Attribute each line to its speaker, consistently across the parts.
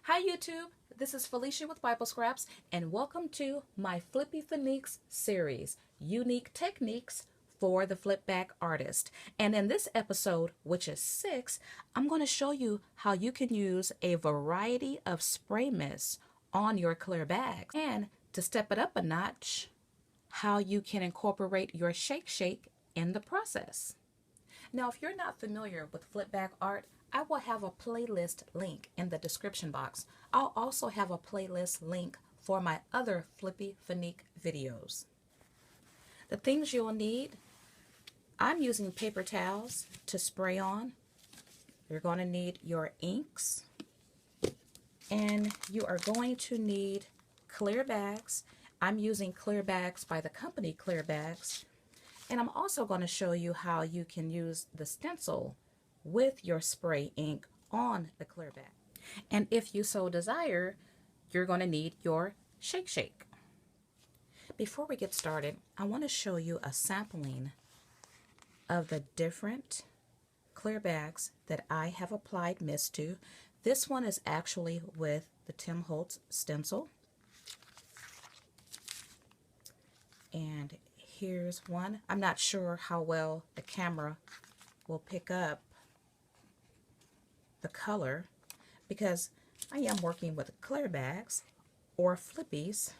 Speaker 1: Hi YouTube, this is Felicia with Bible Scraps and welcome to my Flippie Funiques series, Unique Techniques for the Flipback Artist. And in this episode, which is 6, I'm going to show you how you can use a variety of spray mists on your clear bags. And to step it up a notch, how you can incorporate your shake in the process. Now, if you're not familiar with flipback art, I will have a playlist link in the description box. I'll also have a playlist link for my other Flippie Funique videos. The things you'll need, I'm using paper towels to spray on. You're going to need your inks, and you are going to need clear bags. I'm using clear bags by the company Clear Bags. And I'm also going to show you how you can use the stencil with your spray ink on the clear bag. And if you so desire, you're going to need your shake. Before we get started, I want to show you a sampling of the different clear bags that I have applied mist to. This one is actually with the Tim Holtz stencil. And here's one. I'm not sure how well the camera will pick up the color because I am working with clear bags or flippies.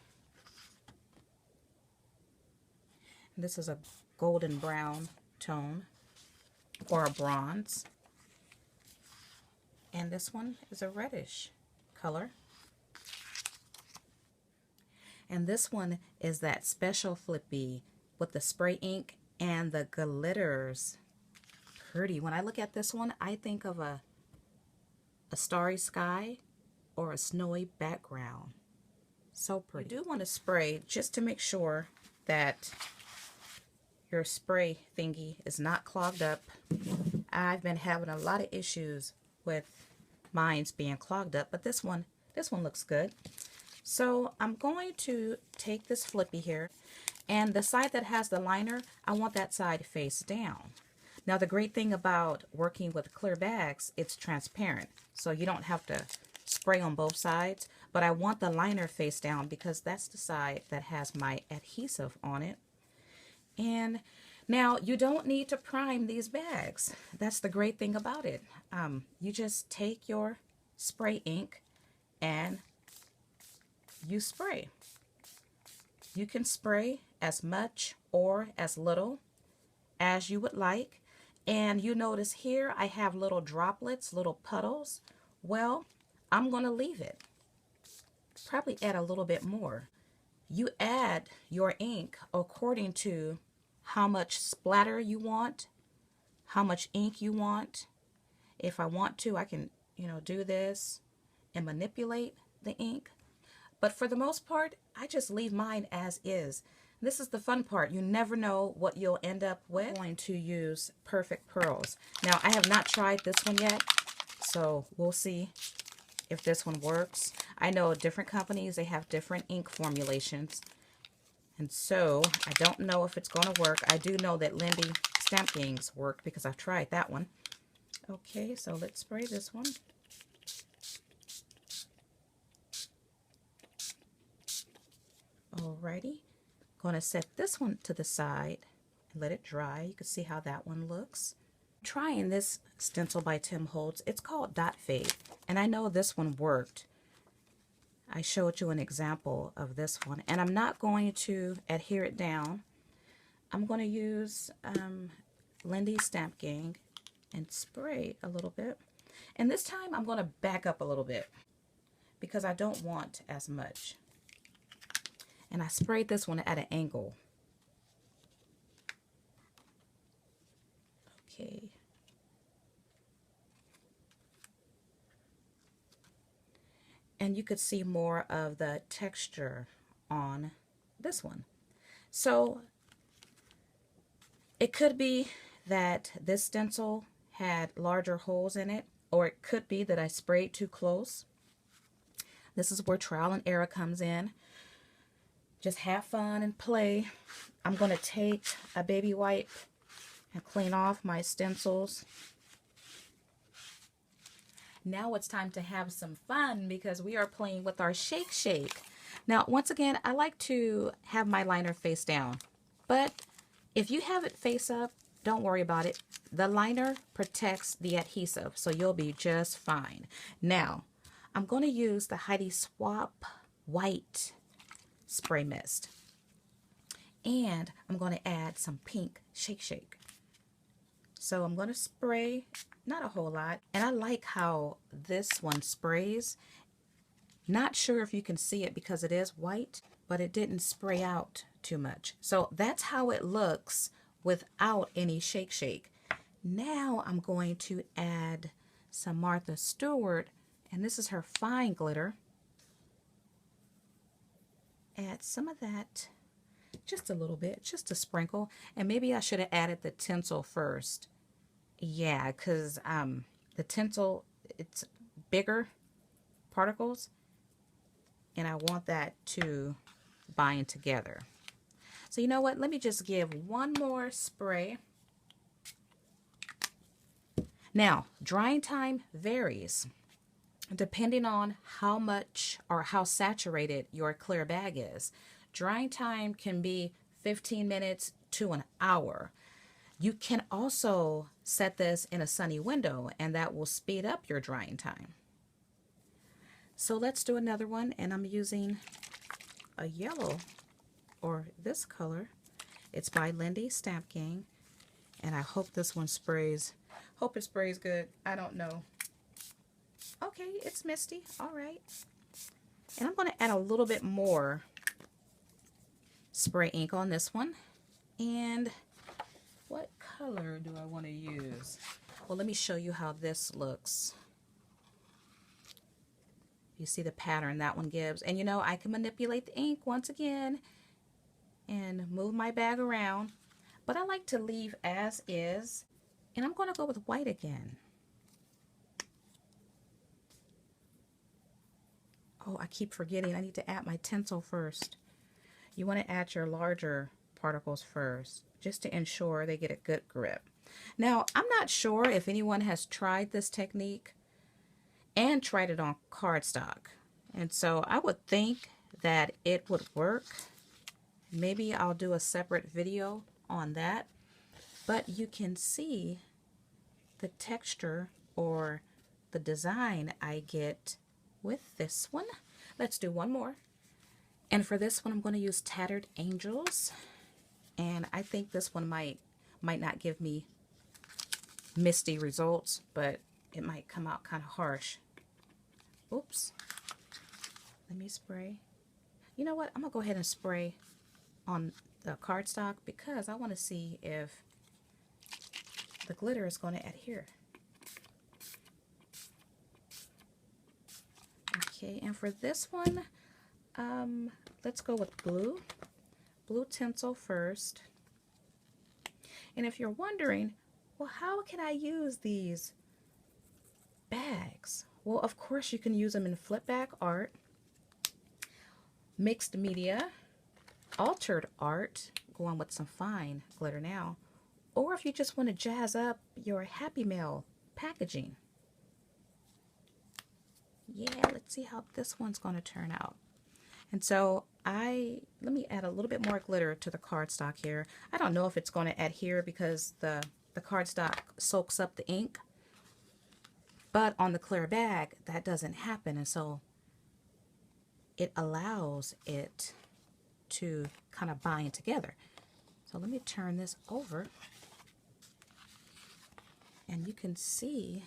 Speaker 1: This is a golden brown tone or a bronze. And this one is a reddish color. And this one is that special flippy with the spray ink and the glitters. Pretty. When I look at this one, I think of a starry sky or a snowy background. So pretty. You do want to spray just to make sure that your spray thingy is not clogged up. I've been having a lot of issues with mine's being clogged up, but this one looks good. So I'm going to take this flippy here, and the side that has the liner, I want that side face down. Now the great thing about working with clear bags, it's transparent, so you don't have to spray on both sides, but I want the liner face down because that's the side that has my adhesive on it. And now you don't need to prime these bags. That's the great thing about it. You just take your spray ink and you spray. You can spray as much or as little as you would like. And you notice here I have little droplets, little puddles. Well, I'm going to leave it. Probably add a little bit more. You add your ink according to how much splatter you want, how much ink you want. If I want to, I can, do this and manipulate the ink. But for the most part, I just leave mine as is. This is the fun part. You never know what you'll end up with. I'm going to use Perfect Pearls. Now, I have not tried this one yet, so we'll see if this one works. I know different companies, they have different ink formulations. And so, I don't know if it's going to work. I do know that Lindy Stampings work because I've tried that one. Okay, so let's spray this one. Alrighty. Going to set this one to the side and let it dry. You can see how that one looks. I'm trying this stencil by Tim Holtz. It's called Dot Fade, and I know this one worked. I showed you an example of this one, and I'm not going to adhere it down. I'm going to use Lindy Stamp Gang and spray a little bit. And this time I'm going to back up a little bit because I don't want as much. And I sprayed this one at an angle. Okay. And you could see more of the texture on this one. So it could be that this stencil had larger holes in it, or it could be that I sprayed too close. This is where trial and error comes in. Just have fun and play. I'm going to take a baby wipe and clean off my stencils. Now it's time to have some fun because we are playing with our shake shake. Now, once again, I like to have my liner face down, but if you have it face up, don't worry about it. The liner protects the adhesive, so you'll be just fine. Now, I'm going to use the Heidi Swap White Spray Mist. And I'm going to add some pink shake shake. So I'm going to spray, not a whole lot. And I like how this one sprays. Not sure if you can see it because it is white, but it didn't spray out too much. So that's how it looks without any shake shake. Now I'm going to add some Martha Stewart, and this is her fine glitter. Add some of that, just a little bit, just a sprinkle. And maybe I should have added the tinsel first. Yeah, because the tinsel, it's bigger particles, and I want that to bind together. So you know what? Let me just give one more spray. Now, drying time varies depending on how much or how saturated your clear bag is. Drying time can be 15 minutes to an hour. You can also set this in a sunny window, and that will speed up your drying time. So let's do another one, and I'm using a yellow, or this color. It's by Lindy Stamp Gang, and I hope this one sprays. Hope it sprays good. I don't know. Okay, it's misty. All right. And I'm going to add a little bit more spray ink on this one. And what color do I want to use? Well, let me show you how this looks. You see the pattern that one gives. And you know, I can manipulate the ink once again and move my bag around. But I like to leave as is. And I'm going to go with white again. Oh, I keep forgetting. I need to add my tinsel first. You want to add your larger particles first, just to ensure they get a good grip. Now, I'm not sure if anyone has tried this technique and tried it on cardstock. And so I would think that it would work. Maybe I'll do a separate video on that. But you can see the texture or the design I get with this one. Let's do one more. And for this one, I'm going to use Tattered Angels. And I think this one might not give me misty results, but it might come out kind of harsh. Oops. Let me spray. You know what? I'm going to go ahead and spray on the cardstock because I want to see if the glitter is going to adhere. Okay, and for this one, let's go with blue. Blue tinsel first. And if you're wondering, well, how can I use these bags? Well, of course you can use them in flip back art, mixed media, altered art, going with some fine glitter now, or if you just want to jazz up your Happy Mail packaging. Yeah, let's see how this one's going to turn out. And so let me add a little bit more glitter to the cardstock here. I don't know if it's going to adhere because the cardstock soaks up the ink, but on the clear bag that doesn't happen, and so it allows it to kind of bind together. So let me turn this over, and you can see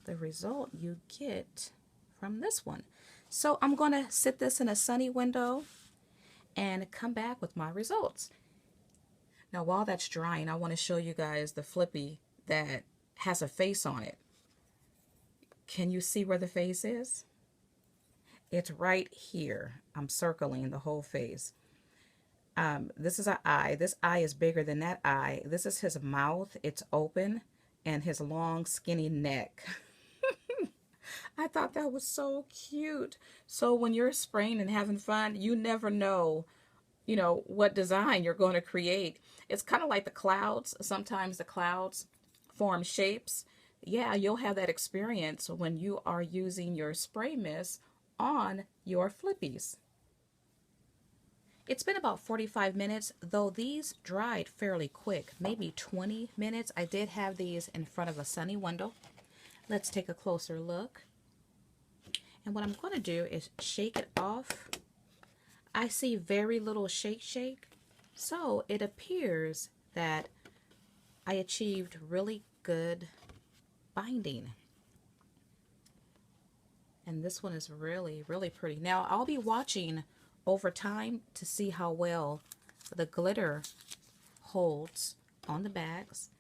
Speaker 1: the result you get from this one. So I'm going to sit this in a sunny window and come back with my results. Now while that's drying, I want to show you guys the Flippie that has a face on it. Can you see where the face is? It's right here. I'm circling the whole face. This is an eye. This eye is bigger than that eye. This is his mouth. It's open, and his long skinny neck. I thought that was so cute. So when you're spraying and having fun, you never know, what design you're going to create. It's kind of like the clouds. Sometimes the clouds form shapes yeah, you'll have that experience when you are using your spray mist on your Flippies. It's been about 45 minutes, though these dried fairly quick, maybe 20 minutes. I did have these in front of a sunny window. Let's take a closer look. And what I'm going to do is shake it off. I see very little shake. So it appears that I achieved really good binding. And this one is really, really pretty. Now I'll be watching over time to see how well the glitter holds on the bags.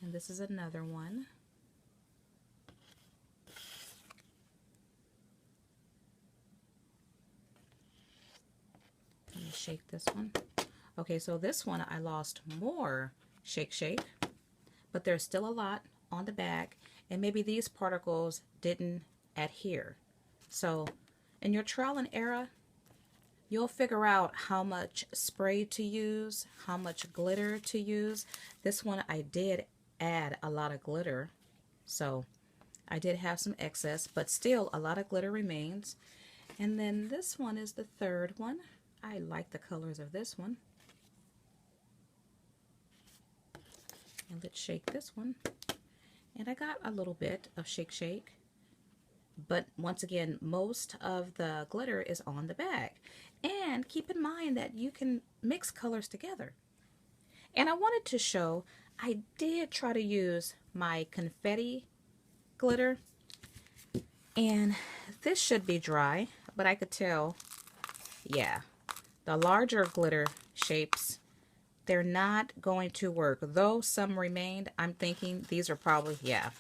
Speaker 1: And this is another one. Let me shake this one. Okay, so this one I lost more shake, but there's still a lot on the bag, and maybe these particles didn't adhere. So in your trial and error, you'll figure out how much spray to use, how much glitter to use. This one I did add a lot of glitter, so I did have some excess, but still a lot of glitter remains. And then this one is the third one. I like the colors of this one. And let's shake this one. And I got a little bit of shake. But once again, most of the glitter is on the bag. And keep in mind that you can mix colors together. And I wanted to show, I did try to use my confetti glitter. And this should be dry, but I could tell, yeah, the larger glitter shapes, they're not going to work. Though some remained, I'm thinking these are probably, yeah,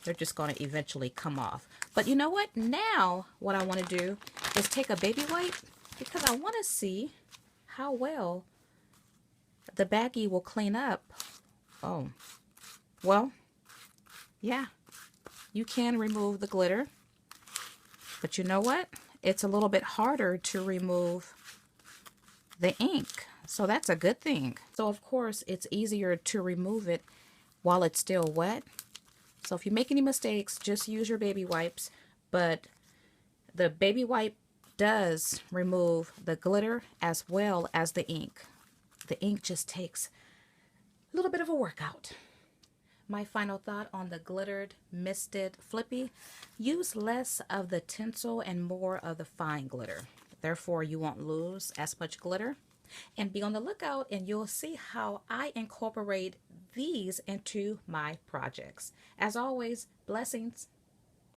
Speaker 1: they're just going to eventually come off. But you know what? Now what I want to do is take a baby wipe, because I want to see how well the baggie will clean up. Oh, well, yeah, you can remove the glitter, but you know what? It's a little bit harder to remove the ink. So that's a good thing. So of course it's easier to remove it while it's still wet. So if you make any mistakes, just use your baby wipes. But the baby wipe does remove the glitter as well as the ink. The ink just takes a little bit of a workout. My final thought on the glittered misted Flippie: use less of the tinsel and more of the fine glitter. Therefore, you won't lose as much glitter. And be on the lookout and you'll see how I incorporate these into my projects. As always, blessings.